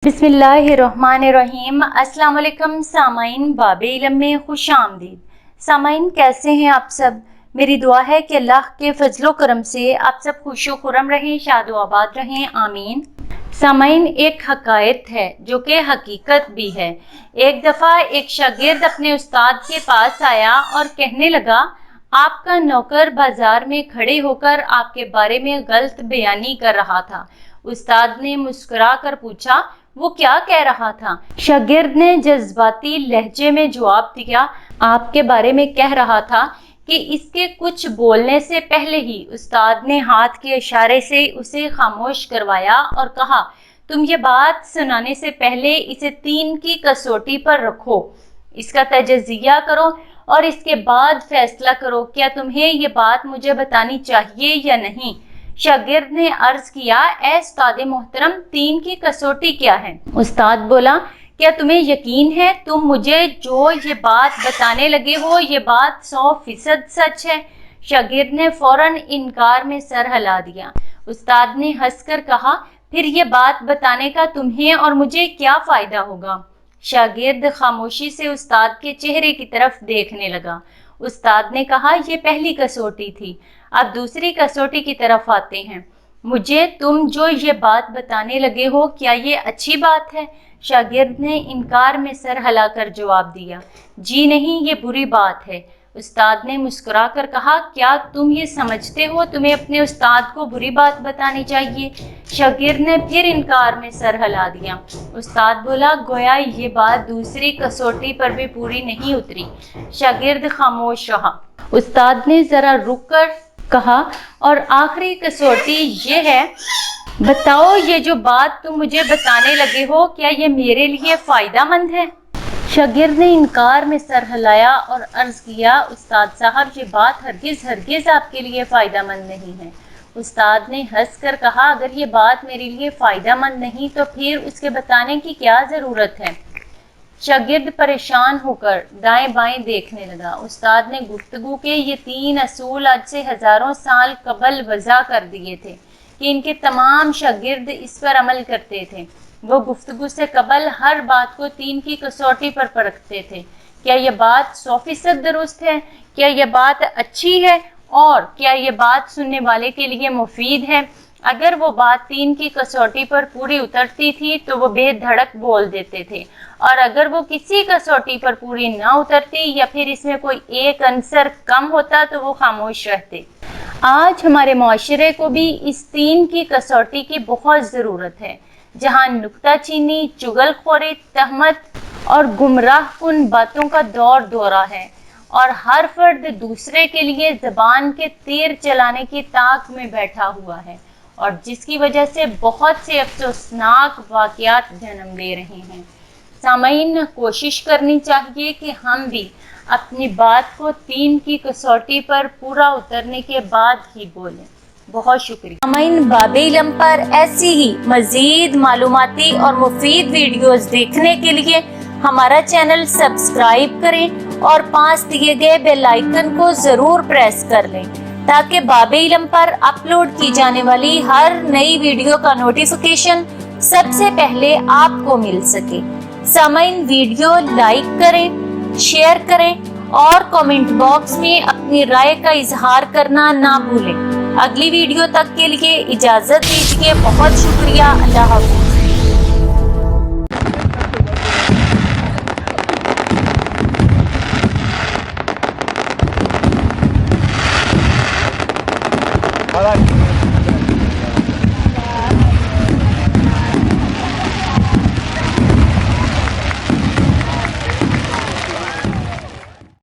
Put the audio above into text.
बिस्मिल्लाहिर्रहमानिर्रहीम। अस्सलाम वालेकुम सामाइन, बाब इल्म में खुश आमदीद। सामाइन, कैसे हैं आप सब? मेरी दुआ है कि अल्लाह के फजलो करम से आप सब खुशो खुरम रहें, शादो आबाद रहें, आमीन। सामाइन, एक हकायत है जो कि हकीकत भी है। एक दफ़ा एक शागिर्द अपने उस्ताद के पास आया और कहने लगा, आपका नौकर बाजार में खड़े होकर आपके बारे में गलत बयानी कर रहा था। उस्ताद ने मुस्कुरा कर पूछा, वो क्या कह रहा था? शागिर्द ने जज्बाती लहजे में जवाब दिया, आपके बारे में कह रहा था कि इसके कुछ बोलने से पहले ही उस्ताद ने हाथ के इशारे से उसे खामोश करवाया और कहा, तुम ये बात सुनाने से पहले इसे 3 की कसौटी पर रखो, इसका तजज़िया करो और इसके बाद फैसला करो क्या तुम्हें ये बात मुझे बतानी चाहिए या नहीं। शागिर्द ने अर्ज किया, ए उस्ताद मोहतरम, 3 की कसौटी क्या है? उस्ताद बोला, क्या तुम्हें यकीन है तुम मुझे जो ये बात बताने लगे हो ये बात 100% सच है? शागिर्द ने फौरन इनकार में सर हिला दिया। उस्ताद ने हंसकर कहा, फिर ये बात बताने का तुम्हें और मुझे क्या फायदा होगा? शागिर्द खामोशी से उस्ताद के चेहरे की तरफ देखने लगा। उस्ताद ने कहा, ये पहली कसौटी थी, अब दूसरी कसौटी की तरफ आते हैं। मुझे तुम जो ये बात बताने लगे हो क्या ये अच्छी बात है? शागिर्द ने इनकार में सर हिलाकर जवाब दिया, जी नहीं, ये बुरी बात है। उस्ताद ने मुस्कुराकर कहा, क्या तुम ये समझते हो तुम्हें अपने उस्ताद को बुरी बात बतानी चाहिए? शागिर्द ने फिर इनकार में सर हिला दिया। उस्ताद बोला, गोया ये बात दूसरी कसौटी पर भी पूरी नहीं उतरी। शागिर्द खामोश रहा। उस्ताद ने जरा रुक कर कहा, और आखिरी कसौटी ये है, बताओ ये जो बात तुम मुझे बताने लगे हो क्या ये मेरे लिए फ़ायदा मंद है? शागिर्द ने इनकार में सर हिलाया और अर्ज किया, उस्ताद साहब, ये बात हरगिज़ आपके लिए फ़ायदा मंद नहीं है। उस्ताद ने हंस कर कहा, अगर ये बात मेरे लिए फ़ायदा मंद नहीं तो फिर उसके बताने की क्या ज़रूरत है? शागिर्द परेशान होकर दाएं बाएं देखने लगा। उस्ताद ने गुफ्तगू के ये 3 असूल आज से हज़ारों साल कबल वज़ा कर दिए थे कि इनके तमाम शागिर्द इस पर अमल करते थे। वो गुफ्तगू से कबल हर बात को 3 की कसौटी पर परखते थे। क्या यह बात 100% दुरुस्त है? क्या यह बात अच्छी है? और क्या यह बात सुनने वाले के लिए मुफीद है? अगर वो बात 3 की कसौटी पर पूरी उतरती थी तो वो बेधड़क बोल देते थे, और अगर वो किसी कसौटी पर पूरी ना उतरती या फिर इसमें कोई एक अंसर कम होता तो वो खामोश रहते। आज हमारे माशरे को भी इस 3 की कसौटी की बहुत ज़रूरत है, जहाँ नुक्ताचीनी, चुगलखोरी, तहमत और गुमराहकुन बातों का दौर दौरा है और हर फर्द दूसरे के लिए ज़बान के तीर चलाने की ताक में बैठा हुआ है, और जिसकी वजह से बहुत से अफसोसनाक वाक़यात जन्म ले रहे हैं। सामाईन, कोशिश करनी चाहिए कि हम भी अपनी बात को 3 की कसौटी पर पूरा उतरने के बाद ही बोलें। बहुत शुक्रिया। सामाईन, बाब इल्म पर ऐसी ही मज़ीद मालूमाती और मुफीद वीडियोस देखने के लिए हमारा चैनल सब्सक्राइब करें और पास दिए गए बेल आइकन को ज़रूर प्रेस कर लें ताकि बाब इल्म पर अपलोड की जाने वाली हर नई वीडियो का नोटिफिकेशन सबसे पहले आपको मिल सके। सामाईन, वीडियो लाइक करें, शेयर करें और कमेंट बॉक्स में अपनी राय का इजहार करना ना भूलें। अगली वीडियो तक के लिए इजाज़त दीजिए। बहुत शुक्रिया। अल्लाह हाफ़िज़। All right.